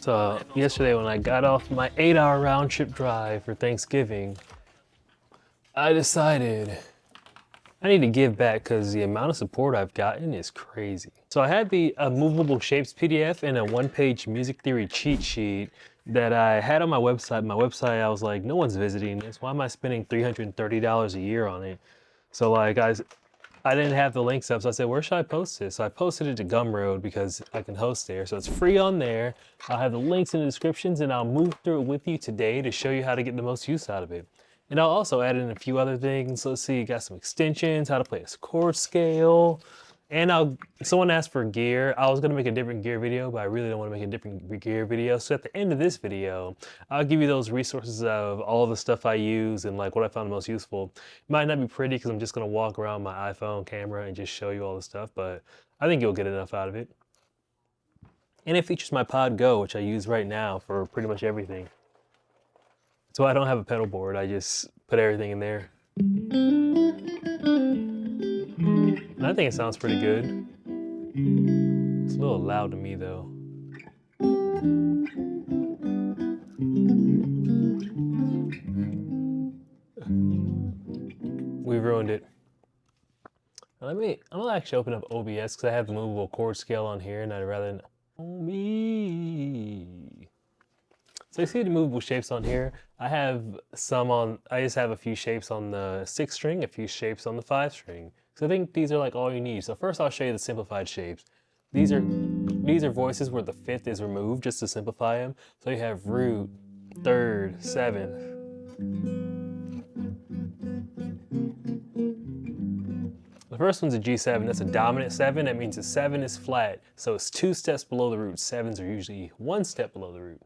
So yesterday when I got off my 8-hour round trip drive for Thanksgiving, I decided I need to give back because the amount of support I've gotten is crazy. So I had the Movable Shapes PDF and a one-page music theory cheat sheet that I had on my website. My website, I was like, no one's visiting this. Why am I spending $330 a year on it? So like I didn't have the links up, so I said, where should I post this? So I posted it to Gumroad because I can host there. So it's free on there. I'll have the links in the descriptions and I'll move through it with you today to show you how to get the most use out of it. And I'll also add in a few other things. Let's see, got some extensions, how to play a chord scale. And someone asked for gear. I was gonna make a different gear video, but I really don't wanna make a different gear video. So at the end of this video, I'll give you those resources of all the stuff I use and like what I found the most useful. It might not be pretty because I'm just gonna walk around my iPhone camera and just show you all the stuff, but I think you'll get enough out of it. And it features my Pod Go, which I use right now for pretty much everything. So I don't have a pedal board, I just put everything in there. And I think it sounds pretty good. It's a little loud to me though. We ruined it. I'm gonna actually open up OBS because I have the movable chord scale on here and I'd rather So you see the movable shapes on here. I just have a few shapes on the 6 string, a few shapes on the 5 string. So I think these are like all you need. So first I'll show you the simplified shapes. These are voices where the 5th is removed just to simplify them. So you have root, 3rd, 7th. The first one's a G7, that's a dominant 7. That means the 7 is flat. So it's 2 steps below the root. 7s are usually 1 step below the root.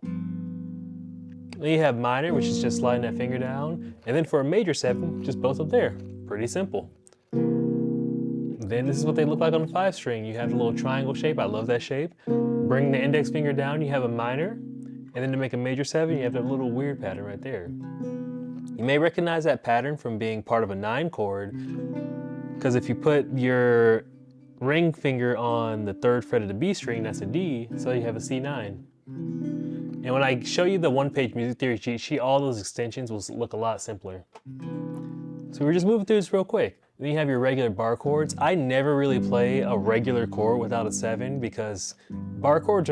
Then you have minor, which is just sliding that finger down. And then for a major 7, just both up there. Pretty simple. Then this is what they look like on the 5 string. You have the little triangle shape. I love that shape. Bring the index finger down, you have a minor. And then to make a major 7, you have that little weird pattern right there. You may recognize that pattern from being part of a 9 chord, because if you put your ring finger on the 3rd fret of the B string, that's a D, so you have a C9. And when I show you the one-page music theory cheat sheet, all those extensions will look a lot simpler. So we're just moving through this real quick. Then you have your regular bar chords. I never really play a regular chord without a 7 because 7 chords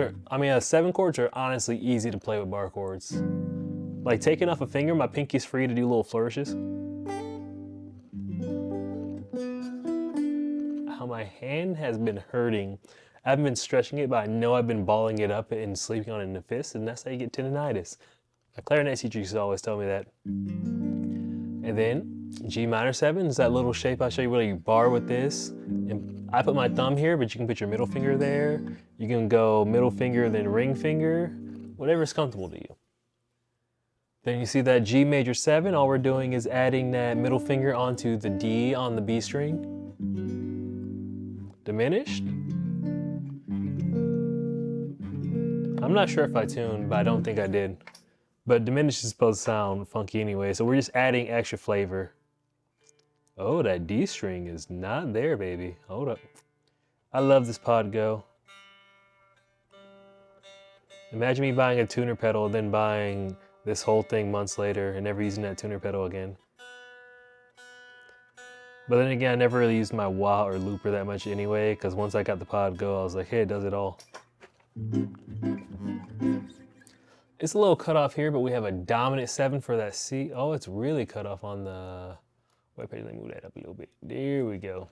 are honestly easy to play with bar chords. Like taking off a finger, my pinky's free to do little flourishes. How my hand has been hurting. I haven't been stretching it, but I know I've been balling it up and sleeping on it in the fist, and that's how you get tendonitis. My clarinet teacher used to always tell me that. And then G minor 7 is that little shape I'll show you where you bar with this. And I put my thumb here, but you can put your middle finger there. You can go middle finger, then ring finger, whatever's comfortable to you. Then you see that G major 7, all we're doing is adding that middle finger onto the D on the B string. Diminished. I'm not sure if I tuned, but I don't think I did. But diminished is supposed to sound funky anyway, so we're just adding extra flavor. Oh, that D string is not there, baby. Hold up. I love this Pod Go. Imagine me buying a tuner pedal, then buying this whole thing months later and never using that tuner pedal again. But then again, I never really used my wah or looper that much anyway, because once I got the Pod Go, I was like, hey, it does it all. It's a little cut off here, but we have a dominant 7 for that C. Oh, it's really cut off on the web page. Let me move that up a little bit. There we go.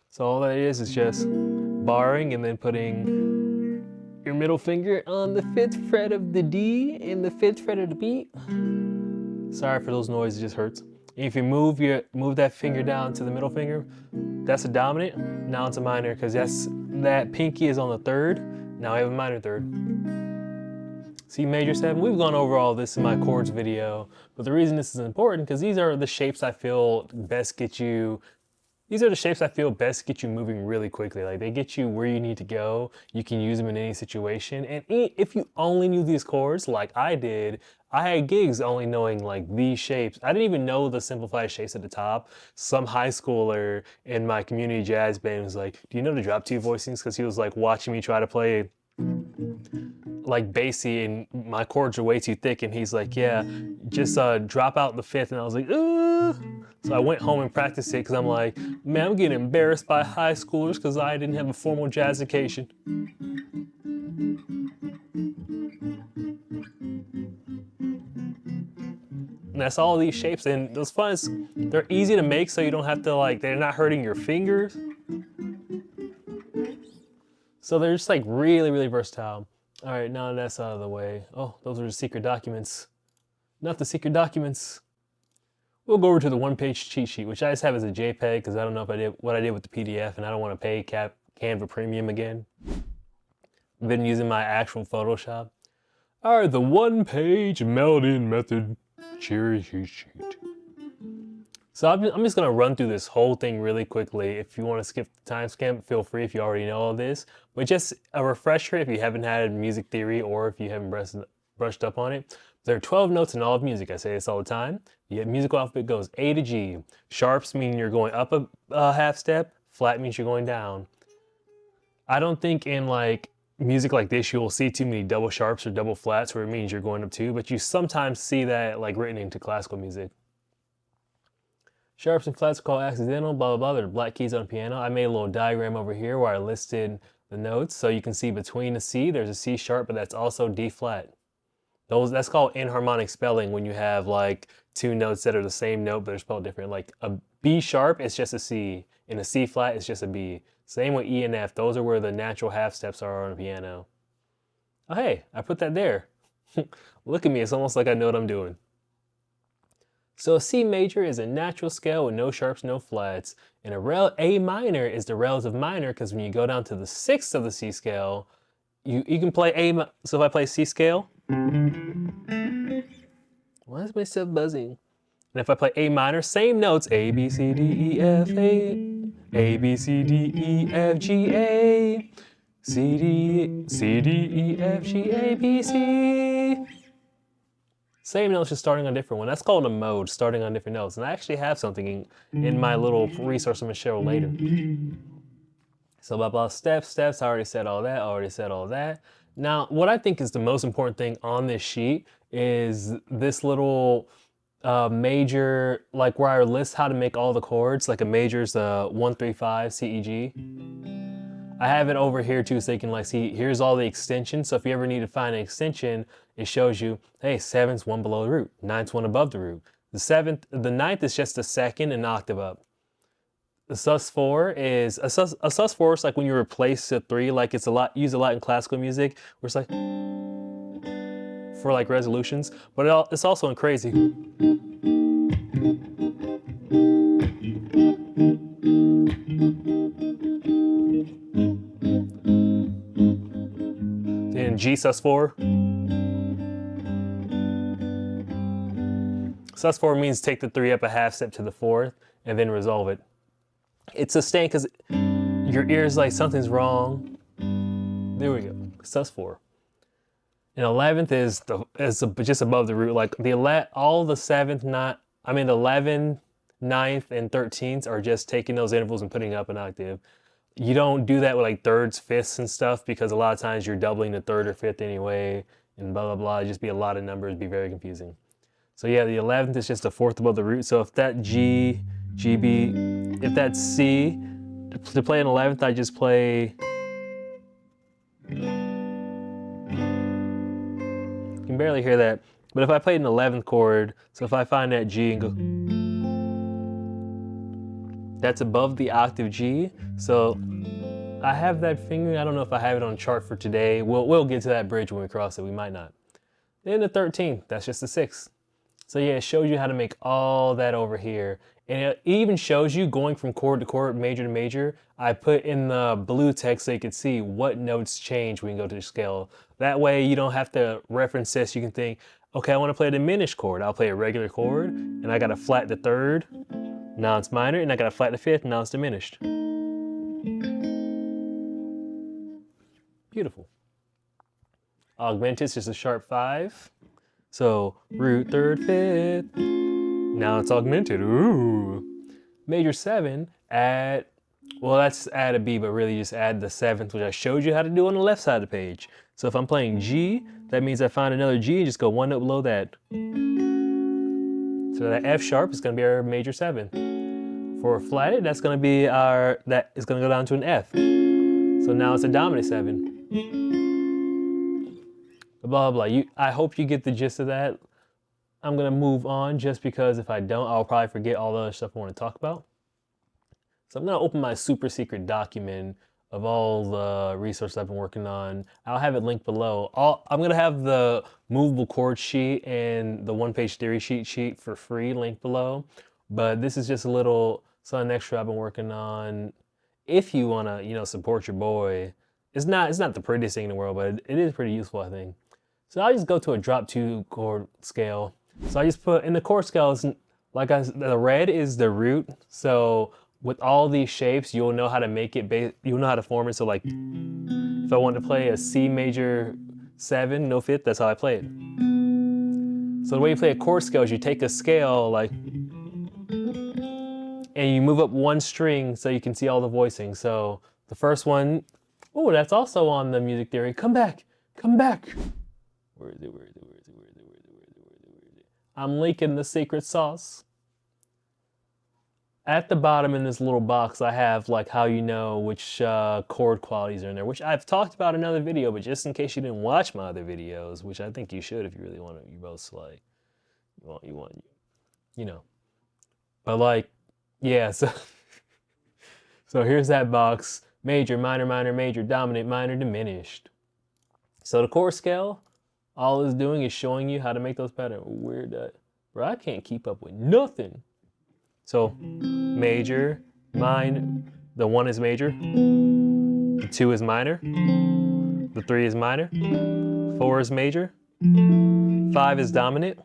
So all that is just barring and then putting your middle finger on the 5th fret of the D and the 5th fret of the B. Sorry for those noises, it just hurts. And if you move that finger down to the middle finger, that's a dominant. Now it's a minor because that pinky is on the 3rd. Now I have a minor 3rd. C major 7, we've gone over all this in my chords video, but the reason this is important because these are the shapes I feel best get you moving really quickly. Like they get you where you need to go. You can use them in any situation. And if you only knew these chords like I did, I had gigs only knowing like these shapes. I didn't even know the simplified shapes at the top. Some high schooler in my community jazz band was like, do you know the drop 2 voicings? Because he was like watching me try to play like bassy and my chords are way too thick. And he's like, yeah, just drop out the fifth. And I was like, ugh. So I went home and practiced it because I'm like, man, I'm getting embarrassed by high schoolers because I didn't have a formal jazz education. And that's all these shapes, and those fun is they're easy to make, so you don't have to like, they're not hurting your fingers. So they're just like really, really versatile. All right, now that's out of the way. Oh, those are the secret documents. Not the secret documents. We'll go over to the one-page cheat sheet, which I just have as a JPEG because I don't know if I did what I did with the PDF, and I don't want to pay Canva Premium again. I've been using my actual Photoshop. All right, the one-page meld-in method cherry cheat sheet. So I'm just gonna run through this whole thing really quickly. If you want to skip the timestamp, feel free if you already know all this. But just a refresher if you haven't had music theory or if you haven't brushed up on it. There are 12 notes in all of music. I say this all the time. The musical alphabet goes A to G. Sharps mean you're going up a half step. Flat means you're going down. I don't think in like music like this you'll see too many double sharps or double flats where it means you're going up two, but you sometimes see that like written into classical music. Sharps and flats are called accidental, blah, blah, blah. They're black keys on a piano. I made a little diagram over here where I listed the notes. So you can see between a C, there's a C sharp, but that's also D flat. That's called inharmonic spelling when you have like two notes that are the same note, but they're spelled different. Like a B sharp, it's just a C. And a C flat, it's just a B. Same with E and F. Those are where the natural half steps are on a piano. Oh, hey, I put that there. Look at me, it's almost like I know what I'm doing. So a C major is a natural scale with no sharps, no flats. And A minor is the relative minor because when you go down to the sixth of the C scale, you can play A. So if I play C scale, why is my stuff buzzing? And if I play A minor, same notes, A, B, C, D, E, F, A, B, C, D, E, F, G, A, C, D, E, F, G, A, B, C. Same notes, just starting on a different one. That's called a mode, starting on different notes. And I actually have something in my little resource I'm gonna share later. So blah, blah, steps, I already said all that, Now, what I think is the most important thing on this sheet is this little major, like where I list how to make all the chords, like a major's 1, 3, 5, C, E, G. I have it over here too, so you can like see, here's all the extensions. So if you ever need to find an extension, it shows you, hey, 7's 1 below the root, 9's 1 above the root. The ninth is just a second, an octave up. The sus4 is, a sus4 is like when you replace a 3, like it's used a lot in classical music, where it's like, for like resolutions, but it's also in crazy. In G sus4. Sus4 means take the 3 up a half step to the 4th and then resolve it. It's sustained because your ear's like something's wrong. There we go. Sus4. And 11th is just above the root. Like all the 7th, 11th, 9th, and 13th are just taking those intervals and putting up an octave. You don't do that with like thirds, fifths, and stuff because a lot of times you're doubling the third or fifth anyway, and blah, blah, blah. It'd just be a lot of numbers, be very confusing. So yeah, the 11th is just a fourth above the root. So if that G, B, if that's C, to play an 11th, I just play. You can barely hear that. But if I played an 11th chord, so if I find that G and go, that's above the octave G. So I have that fingering. I don't know if I have it on chart for today. We'll get to that bridge when we cross it. We might not. Then the 13th, that's just the 6th. So yeah, it shows you how to make all that over here. And it even shows you going from chord to chord, major to major. I put in the blue text so you can see what notes change when you go to the scale. That way you don't have to reference this. You can think, okay, I want to play a diminished chord. I'll play a regular chord, and I got to flat the 3rd. Now it's minor, and I got to flat the 5th, now it's diminished. Beautiful. Augmented is just a sharp 5. So root 3rd, 5th. Now it's augmented. Ooh. Major 7 at Well, that's add a B, but really just add the seventh, which I showed you how to do on the left side of the page. So if I'm playing G, that means I find another G and just go one note below that. So that F sharp is going to be our major 7. For flatted, that's going to be that is going to go down to an F. So now it's a dominant 7. Blah, blah, blah. I hope you get the gist of that. I'm going to move on just because if I don't, I'll probably forget all the other stuff I want to talk about. So I'm going to open my super secret document of all the resources I've been working on. I'll have it linked below. I'm going to have the movable chord sheet and the one-page theory sheet for free linked below. But this is just a little something extra I've been working on. If you want to, support your boy, it's not the prettiest thing in the world, but it is pretty useful, I think. So I'll just go to a drop 2 chord scale. So I just put in the chord scales, the red is the root. So with all these shapes, you'll know how to make it, you'll know how to form it. So like, if I want to play a C major 7, no 5th, that's how I play it. So the way you play a chord scale is you take a scale, and you move up one string so you can see all the voicings. So the first one, oh, that's also on the music theory. Come back, come back. Where is it? I'm leaking the secret sauce. At the bottom in this little box, I have how you know which chord qualities are in there, which I've talked about in another video, but just in case you didn't watch my other videos, which I think you should if you really want to, you both But yeah, so here's that box. Major, minor, minor, major, dominant, minor, diminished. So the chord scale, all it's doing is showing you how to make those patterns. Bro, I can't keep up with nothing. So major, minor, the 1 is major, the 2 is minor, the 3 is minor, 4 is major, 5 is dominant,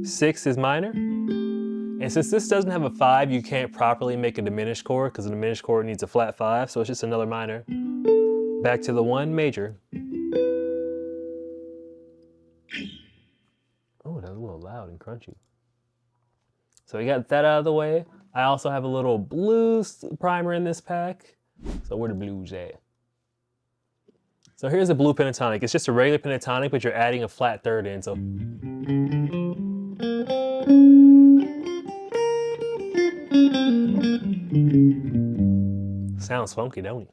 6 is minor. And since this doesn't have a 5, you can't properly make a diminished chord because a diminished chord needs a flat 5, so it's just another minor. Back to the 1, major. Oh, that was a little loud and crunchy. So we got that out of the way. I also have a little blues primer in this pack. So where the blues at? So here's a blue pentatonic. It's just a regular pentatonic, but you're adding a flat 3rd in, so. Sounds funky, don't it?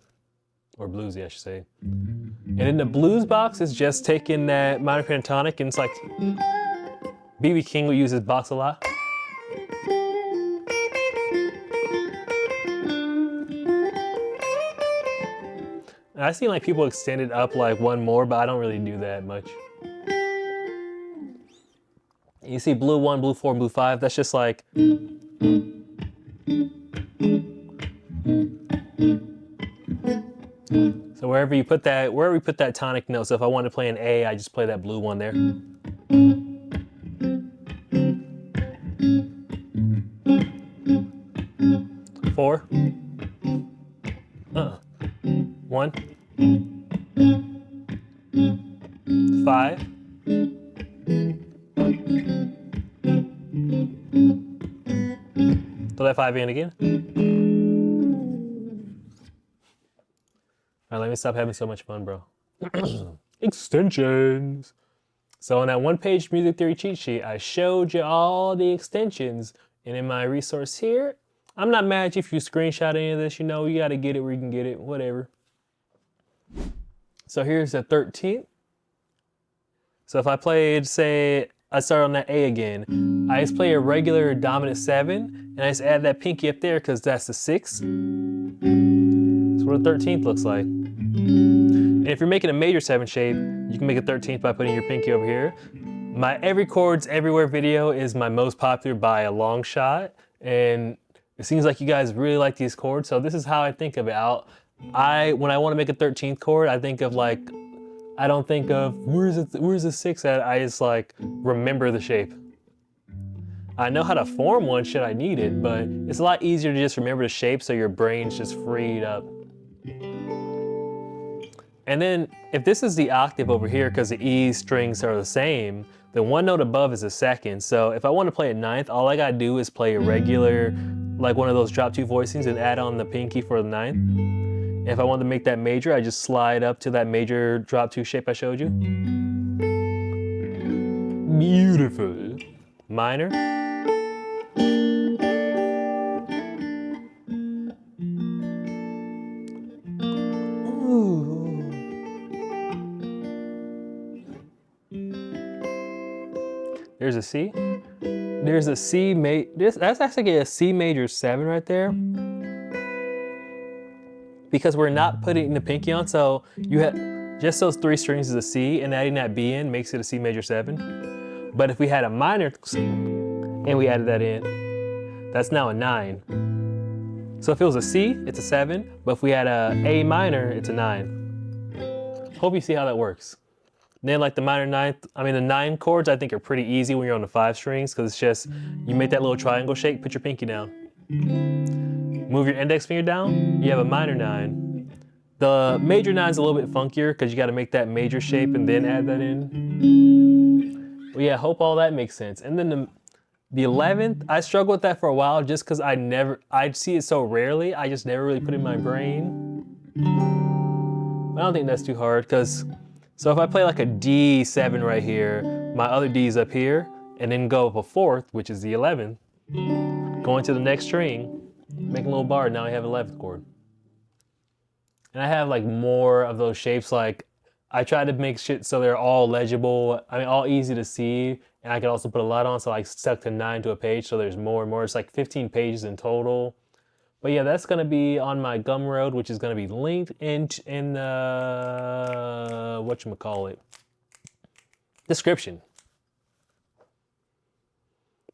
Or bluesy, I should say. And in the blues box, it's just taking that minor pentatonic, and it's like B.B. King would use this box a lot. And I've seen people extend it up one more, but I don't really do that much. You see blue 1, blue 4, blue 5, that's just So wherever we put that tonic note, so if I want to play an A, I just play that blue 1 there. 4. 1. 5. Throw that 5 in again. All right, let me stop having so much fun, bro. Extensions. So on that one-page music theory cheat sheet, I showed you all the extensions. And in my resource here, I'm not mad if you screenshot any of this. You got to get it where you can get it, whatever. So here's the 13th. So if I played, say, I start on that A again, I just play a regular dominant 7, and I just add that pinky up there because that's the 6. That's what a 13th looks like. And if you're making a major 7 shape, you can make a 13th by putting your pinky over here. My Every Chords Everywhere video is my most popular by a long shot, and it seems like you guys really like these chords, so this is how I think of it. When I want to make a 13th chord, I think of I don't think of where's the 6 at. I just remember the shape. I know how to form one should I need it, but it's a lot easier to just remember the shape so your brain's just freed up. And then if this is the octave over here, because the E strings are the same, then one note above is a second. So if I want to play a 9th, all I gotta do is play a regular like one of those drop 2 voicings and add on the pinky for the 9th. If I want to make that major, I just slide up to that major drop 2 shape I showed you. Beautiful. Minor. Ooh. There's a C. There's a C that's actually a C major 7 right there. Because we're not putting the pinky on, so you have just those 3 strings is a C, and adding that B in makes it a C major 7. But if we had a minor and we added that in, that's now a 9. So if it was a C, it's a 7, but if we had a minor, it's a 9. Hope you see how that works. Then like the minor 9th, the 9 chords I think are pretty easy when you're on the 5 strings, because it's just, you make that little triangle shape, put your pinky down. Move your index finger down, you have a minor 9. The major 9 is a little bit funkier because you got to make that major shape and then add that in. Well, yeah, hope all that makes sense. And then the 11th, I struggled with that for a while just because I see it so rarely, I just never really put it in my brain. I don't think that's too hard because, so if I play like a D7 right here, my other D is up here, and then go up a 4th, which is the 11th, going to the next string, make a little bar, now I have 11th chord. And I have like more of those shapes, like I try to make shit so they're all legible, all easy to see, and I can also put a lot on, so I stuck to 9 to a page, so there's more and more. It's like 15 pages in total. But yeah, that's gonna be on my Gumroad, which is gonna be linked in the, whatchamacallit, description.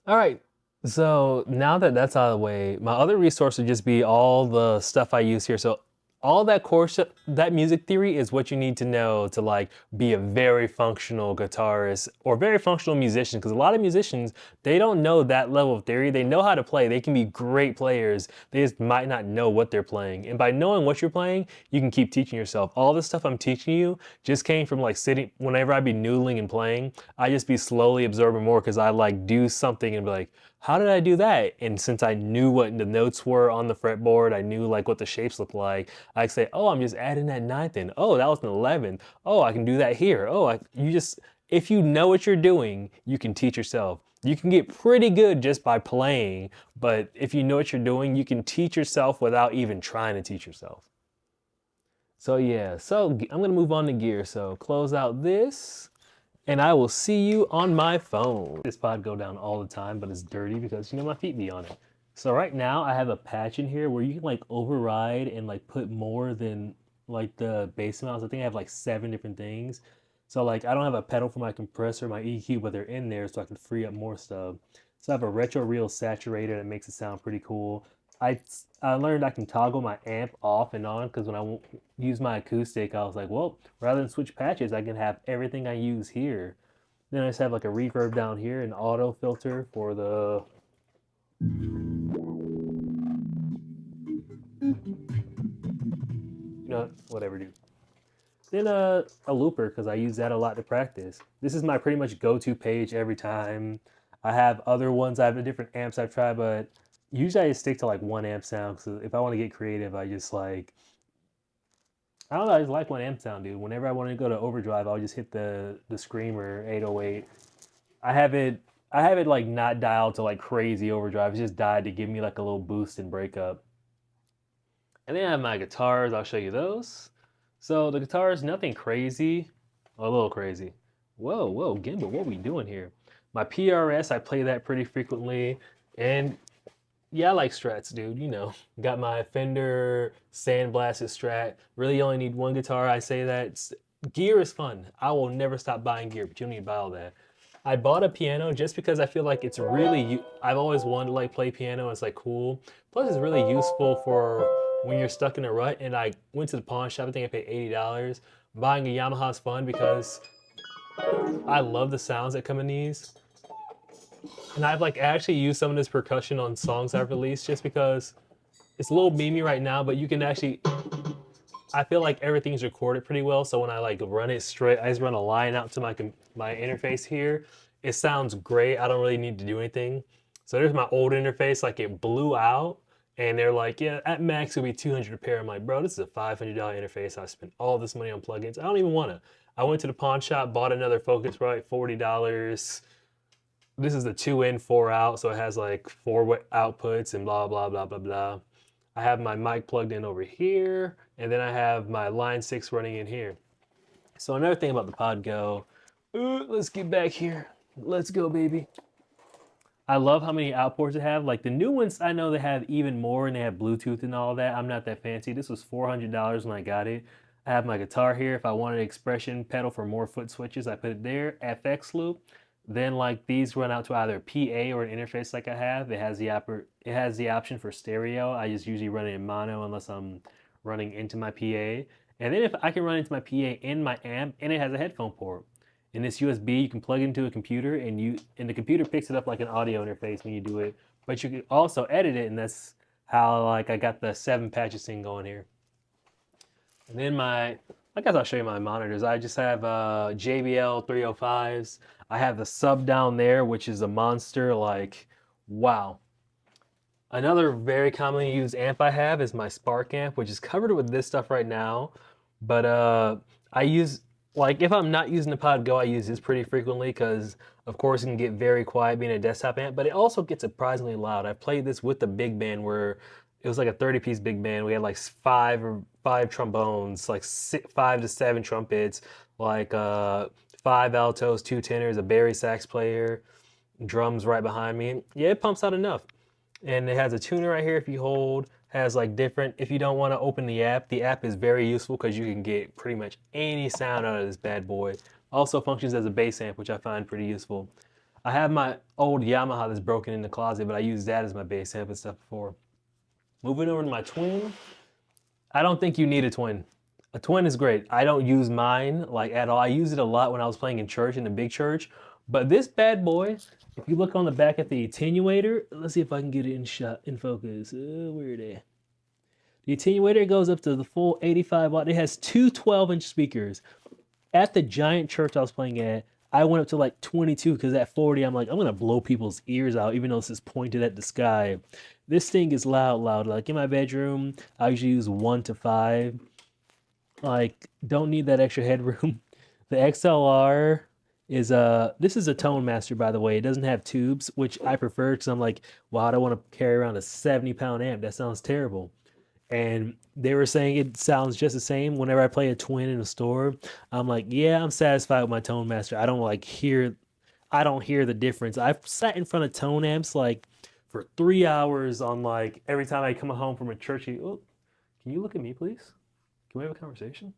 All right. So now that that's out of the way, my other resource would just be all the stuff I use here. So all that course, that music theory is what you need to know to like be a very functional guitarist or very functional musician. Because a lot of musicians, they don't know that level of theory. They know how to play. They can be great players. They just might not know what they're playing. And by knowing what you're playing, you can keep teaching yourself. All this stuff I'm teaching you just came from like sitting, whenever I'd be noodling and playing, I just be slowly absorbing more because I like do something and be like, how did I do that? And since I knew what the notes were on the fretboard, I knew like what the shapes look like, I'd say, oh, I'm just adding that 9th in. Oh, that was an 11th. Oh, I can do that here. Oh, if you know what you're doing, you can teach yourself. You can get pretty good just by playing, but if you know what you're doing, you can teach yourself without even trying to teach yourself. So yeah, so I'm gonna move on to gear. So close out this. And I will see you on my phone. This pod go down all the time, but it's dirty because, my feet be on it. So right now I have a patch in here where you can like override and like put more than like the bass amounts. I think I have like 7 different things. So like I don't have a pedal for my compressor, my EQ, but they're in there so I can free up more stuff. So I have a retro reel saturator that makes it sound pretty cool. I learned I can toggle my amp off and on because when I use my acoustic, I was like, well, rather than switch patches, I can have everything I use here. Then I just have like a reverb down here, an auto filter for the... whatever, dude. Then a looper because I use that a lot to practice. This is my pretty much go-to page every time. I have other ones, I have different amps I've tried, but usually I just stick to like 1 amp sound, because if I want to get creative, I just like, I don't know, I just like 1 amp sound, dude. Whenever I want to go to overdrive, I'll just hit the Screamer 808. I have it like not dialed to like crazy overdrive. It's just dialed to give me like a little boost and breakup. And then I have my guitars. I'll show you those. So the guitars, nothing crazy, a little crazy. Whoa, gimbal, what we doing here? My PRS, I play that pretty frequently, and yeah, I like strats, dude, Got my Fender sandblasted Strat. Really only need 1 guitar. I say that. Gear is fun. I will never stop buying gear, but you don't need to buy all that. I bought a piano just because I feel like it's really, I've always wanted to like play piano. It's like cool. Plus it's really useful for when you're stuck in a rut. And I went to the pawn shop, I think I paid $80. Buying a Yamaha is fun because I love the sounds that come in these. And I've like actually used some of this percussion on songs I've released just because it's a little memey right now, but you can actually, I feel like everything's recorded pretty well. So when I like run it straight, I just run a line out to my interface here. It sounds great. I don't really need to do anything. So there's my old interface, like it blew out, and they're like, yeah, at max it'll be 200 a pair. I'm like, bro, this is a $500 interface. I spent all this money on plugins. I don't even want to. I went to the pawn shop, bought another Focusrite, $40. This is the 2 in, 4 out, so it has like 4 outputs and blah, blah, blah, blah, blah. I have my mic plugged in over here, and then I have my line 6 running in here. So another thing about the Pod Go, let's get back here. Let's go, baby. I love how many outports it have. Like the new ones, I know they have even more, and they have Bluetooth and all that. I'm not that fancy. This was $400 when I got it. I have my guitar here. If I wanted an expression pedal for more foot switches, I put it there. FX loop. Then like these run out to either PA or an interface like I have. It has the option for stereo. I just usually run it in mono unless I'm running into my PA. And then if I can run into my PA in my amp, and it has a headphone port. In this USB, you can plug it into a computer, and the computer picks it up like an audio interface when you do it. But you can also edit it, and that's how like I got the 7 patches thing going here. And then I guess I'll show you my monitors. I just have JBL 305s. I have the sub down there, which is a monster. Like, wow. Another very commonly used amp I have is my Spark amp, which is covered with this stuff right now. But I use, like, if I'm not using the Pod Go, I use this pretty frequently because, of course, it can get very quiet being a desktop amp, but it also gets surprisingly loud. I played this with the big band where it was like a 30-piece big band. We had like five trombones, like 5 to 7 trumpets, like 5 altos, 2 tenors, a Barry sax player, drums right behind me. Yeah, it pumps out enough. And it has a tuner right here if you hold, has like different, if you don't want to open the app is very useful because you can get pretty much any sound out of this bad boy. Also functions as a bass amp, which I find pretty useful. I have my old Yamaha that's broken in the closet, but I use that as my bass amp and stuff before. Moving over to my twin, I don't think you need a twin. A twin is great. I don't use mine like at all. I used it a lot when I was playing in church, in the big church. But this bad boy, if you look on the back at the attenuator, let's see if I can get it in focus. Where are they? The attenuator goes up to the full 85 watt. It has two 12-inch speakers. At the giant church I was playing at, I went up to like 22 because at 40, I'm like, I'm going to blow people's ears out, even though this is pointed at the sky. This thing is loud. Like in my bedroom, I usually use 1 to 5. Like, don't need that extra headroom. The XLR is this is a tone master, by the way. It doesn't have tubes, which I prefer because I'm like, wow, I don't want to carry around a 70-pound amp. That sounds terrible. And they were saying it sounds just the same whenever I play a twin in a store. I'm like, yeah, I'm satisfied with my tone master. I don't hear the difference. I've sat in front of tone amps like for 3 hours on like every time I come home from a church. Oh, can you look at me, please? Can we have a conversation?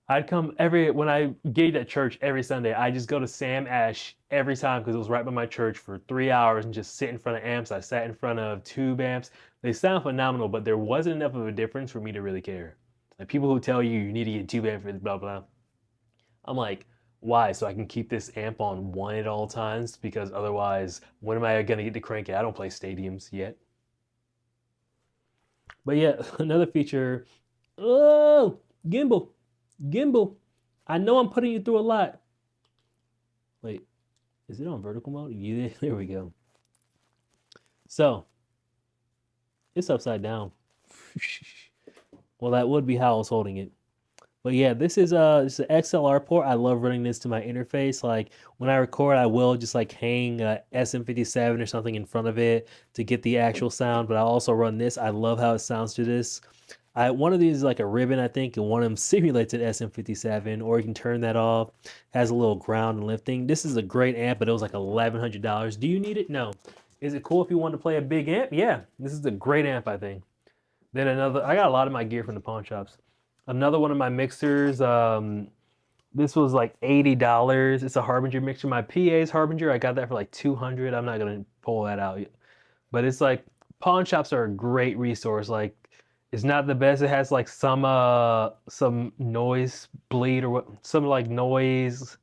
I'd come when I gig at church every Sunday, I just go to Sam Ash every time because it was right by my church for 3 hours and just sit in front of amps. I sat in front of tube amps. They sound phenomenal, but there wasn't enough of a difference for me to really care. Like people who tell you need to get tube amp for blah, blah. I'm like, why? So I can keep this amp on 1 at all times? Because otherwise, when am I going to get to crank it? I don't play stadiums yet. But yeah, another feature. Oh, gimbal. Gimbal. I know I'm putting you through a lot. Wait, is it on vertical mode? Yeah, there we go. So, it's upside down. Well, that would be how I was holding it. But yeah, this is an XLR port. I love running this to my interface. Like when I record, I will just like hang a SM57 or something in front of it to get the actual sound. But I also run this. I love how it sounds to this. One of these is like a ribbon, I think, and one of them simulates an SM57, or you can turn that off. Has a little ground and lifting. This is a great amp, but it was like $1,100. Do you need it? No. Is it cool if you want to play a big amp? Yeah, this is a great amp, I think. Then I got a lot of my gear from the pawn shops. Another one of my mixers, this was like $80. It's a Harbinger mixer. My PA's Harbinger, I got that for like $200. I'm not gonna pull that out yet. But it's like, pawn shops are a great resource. Like, it's not the best. It has like some noise bleed or what, some like noise,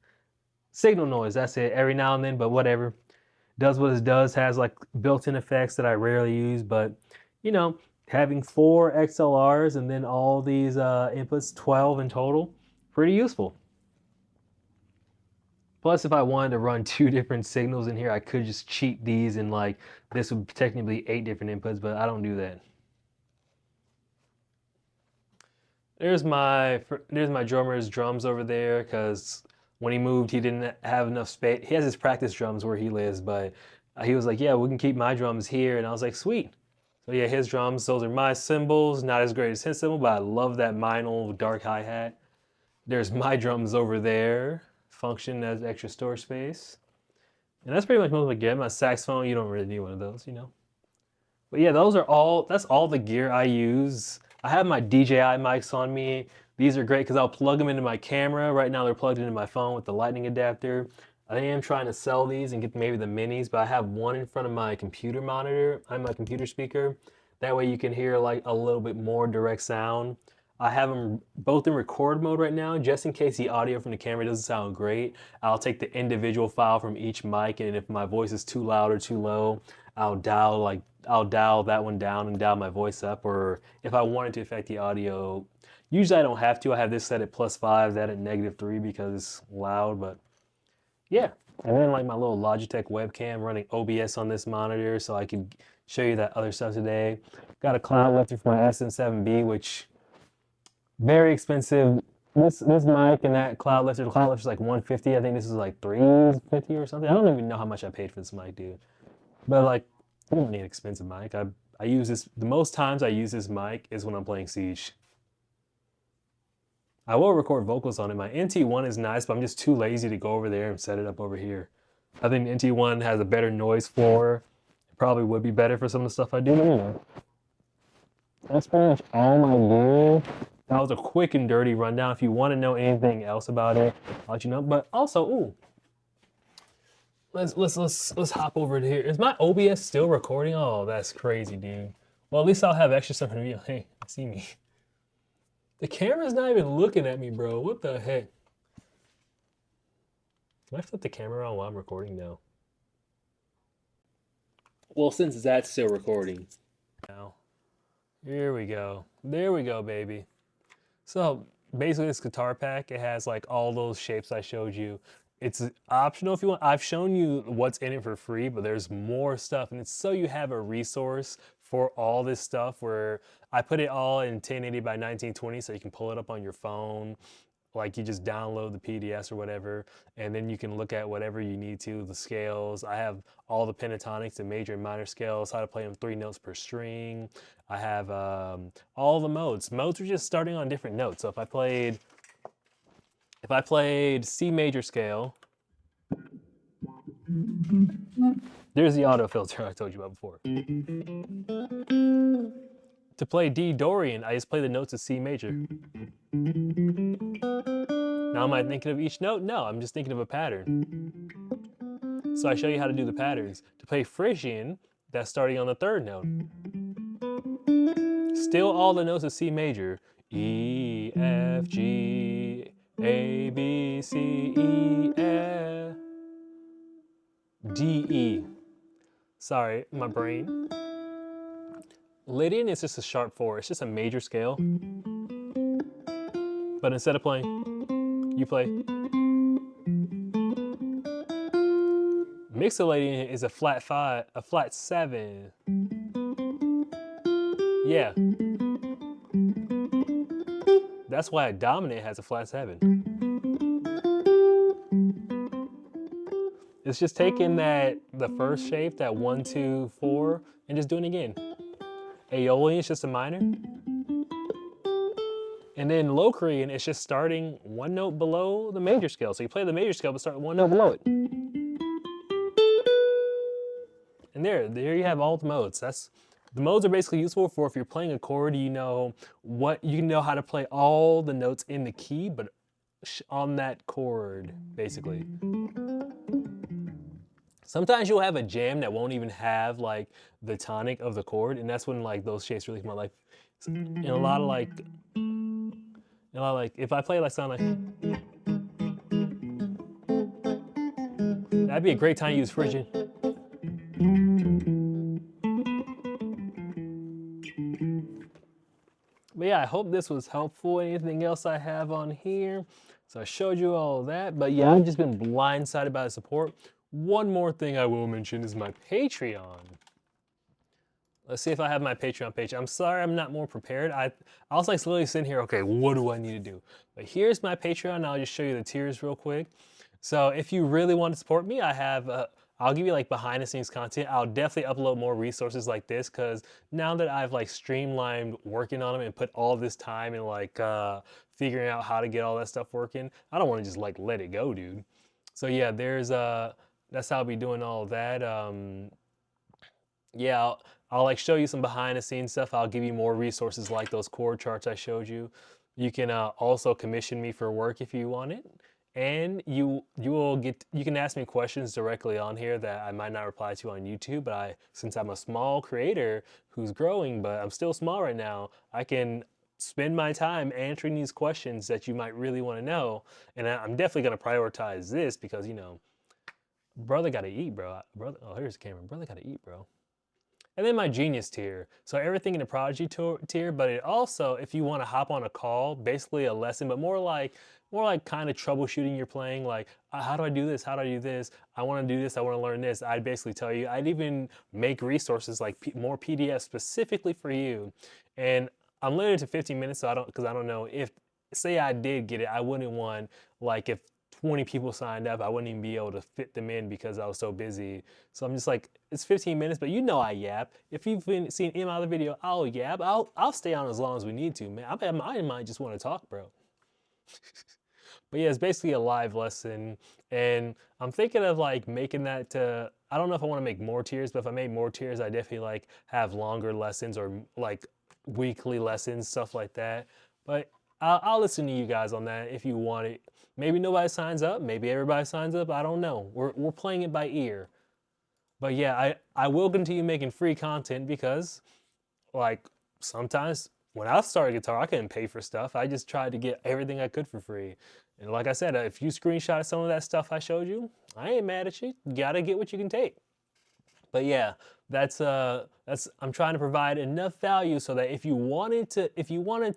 signal noise. That's it. Every now and then, but whatever. Does what it does. Has like built-in effects that I rarely use, but you know, having 4 XLRs and then all these inputs, 12 in total, pretty useful. Plus, if I wanted to run 2 different signals in here, I could just cheat these and like this would technically be 8 different inputs, but I don't do that. There's my drummer's drums over there because when he moved, he didn't have enough space. He has his practice drums where he lives, but he was like, "Yeah, we can keep my drums here," and I was like, "Sweet." So yeah, his drums. Those are my cymbals. Not as great as his cymbal, but I love that Meinl dark hi-hat. There's my drums over there, function as extra storage space. And that's pretty much most of the gear. My saxophone, you don't really need one of those, you know. But yeah, that's all the gear I use. I have my DJI mics on me. These are great because I'll plug them into my camera. Right now they're plugged into my phone with the lightning adapter. I am trying to sell these and get maybe the minis, but I have one in front of my computer monitor, on my computer speaker. That way you can hear like a little bit more direct sound. I have them both in record mode right now, just in case the audio from the camera doesn't sound great. I'll take the individual file from each mic, and if my voice is too loud or too low, I'll dial that one down and dial my voice up. Or if I wanted to affect the audio, usually I don't have to. I have this set at +5, that at -3 because it's loud, but yeah. And then like my little Logitech webcam running OBS on this monitor so I can show you that other stuff today. Got a cloud lifter for my SM7B, which very expensive. This mic and that cloud lifter, the cloud lifter is like $150. I think this is like $350 or something. I don't even know how much I paid for this mic, dude. But like, you don't need an expensive mic. I use this, the most times I use this mic is when I'm playing Siege. I will record vocals on it. My NT1 is nice, but I'm just too lazy to go over there and set it up over here. I think the NT1 has a better noise floor. It probably would be better for some of the stuff I do, but anyway. That's pretty much all my gear. That was a quick and dirty rundown. If you want to know anything else about it, I'll let you know. But also, ooh, let's hop over to here. Is my OBS still recording? Oh, that's crazy, dude. Well, at least I'll have extra stuff in the video. Hey, see me. The camera's not even looking at me, bro. What the heck? Can I flip the camera on while I'm recording now? Well, since that's still recording. Now, here we go. There we go, baby. So basically this guitar pack, it has like all those shapes I showed you. It's optional if you want. I've shown you what's in it for free, but there's more stuff, and it's so you have a resource for all this stuff where I put it all in 1080 by 1920 so you can pull it up on your phone. Like you just download the PDFs or whatever, and then you can look at whatever you need to, the scales. I have all the pentatonics and major and minor scales, how to play them 3 notes per string. I have all the modes. Modes are just starting on different notes. So if I played C major scale, there's the auto filter I told you about before. To play D Dorian, I just play the notes of C major. Now am I thinking of each note? No, I'm just thinking of a pattern. So I show you how to do the patterns. To play Phrygian, that's starting on the 3rd note. Still all the notes of C major. E, F, G, A, B, C, E, F, D, E. Sorry, my brain. Lydian is just a sharp 4. It's just a major scale. But instead of playing, you play. Mixolydian is a flat 5, a flat 7. Yeah. That's why a dominant has a flat 7. It's just taking the first shape, that 1, 2, 4, and just doing it again. Aeolian is just a minor. And then Locrian is just starting 1 note below the major scale. So you play the major scale, but start 1 note below it. And there you have all the modes. The modes are basically useful for if you're playing a chord, you know how to play all the notes in the key, but on that chord, basically. Sometimes you'll have a jam that won't even have like the tonic of the chord, and that's when like those shapes really come out. Like in a lot of like, if I play like something like, that'd be a great time to use Phrygian. But yeah, I hope this was helpful. Anything else I have on here? So I showed you all that, but yeah, I've just been blindsided by the support. One more thing I will mention is my Patreon. Let's see if I have my Patreon page. I'm sorry I'm not more prepared. I was like literally sitting here, okay, what do I need to do? But here's my Patreon. I'll just show you the tiers real quick. So if you really want to support me, I have, I'll give you like behind the scenes content. I'll definitely upload more resources like this because now that I've like streamlined working on them and put all this time and like figuring out how to get all that stuff working, I don't want to just like let it go, dude. So yeah, there's, that's how I'll be doing all of that. Yeah, I'll like show you some behind the scenes stuff. I'll give you more resources like those chord charts I showed you. You can also commission me for work if you want it. And you can ask me questions directly on here that I might not reply to on YouTube, but since I'm a small creator who's growing, but I'm still small right now, I can spend my time answering these questions that you might really want to know. And I'm definitely going to prioritize this because, you know, brother got to eat, bro. Brother, oh, here's the camera. Brother got to eat, bro. And then my genius tier. So everything in the prodigy tier, but it also, if you want to hop on a call, basically a lesson, but more like kind of troubleshooting you're playing, like how do I do this? How do I do this? I want to do this. I want to learn this. I'd basically tell you. I'd even make resources like more PDFs specifically for you. And I'm limited to 15 minutes, so because I don't know if, say I did get it, I wouldn't want like if 20 people signed up, I wouldn't even be able to fit them in because I was so busy. So I'm just like, it's 15 minutes, but you know I yap. If you've seen any other video, I'll yap. I'll stay on as long as we need to, man. I might just want to talk, bro. But yeah, it's basically a live lesson. And I'm thinking of like making that to, I don't know if I want to make more tiers, but if I made more tiers, I definitely like have longer lessons or like weekly lessons, stuff like that. But I'll listen to you guys on that if you want it. Maybe nobody signs up. Maybe everybody signs up. I don't know. We're playing it by ear. But yeah, I will continue making free content because like sometimes when I started guitar, I couldn't pay for stuff. I just tried to get everything I could for free. And like I said, if you screenshot some of that stuff I showed you, I ain't mad at you. You gotta get what you can take. But yeah, that's I'm trying to provide enough value so that if you wanted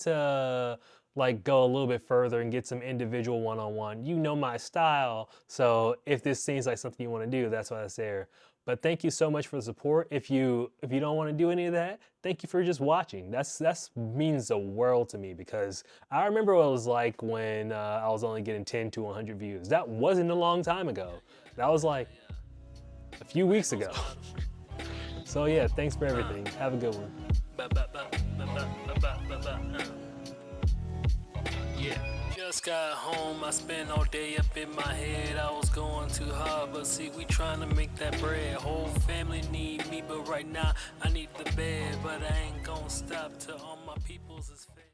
to like go a little bit further and get some individual one-on-one, you know my style. So if this seems like something you want to do, that's why it's there. But thank you so much for the support. If you don't want to do any of that, thank you for just watching. That's means the world to me because I remember what it was like when I was only getting 10 to 100 views. That wasn't a long time ago. That was like a few weeks ago. So yeah, thanks for everything. Have a good one. Yeah. Just got home, I spent all day up in my head. I was going too hard, but see, we trying to make that bread. Whole family need me, but right now I need the bed. But I ain't gonna stop till all my peoples is fed.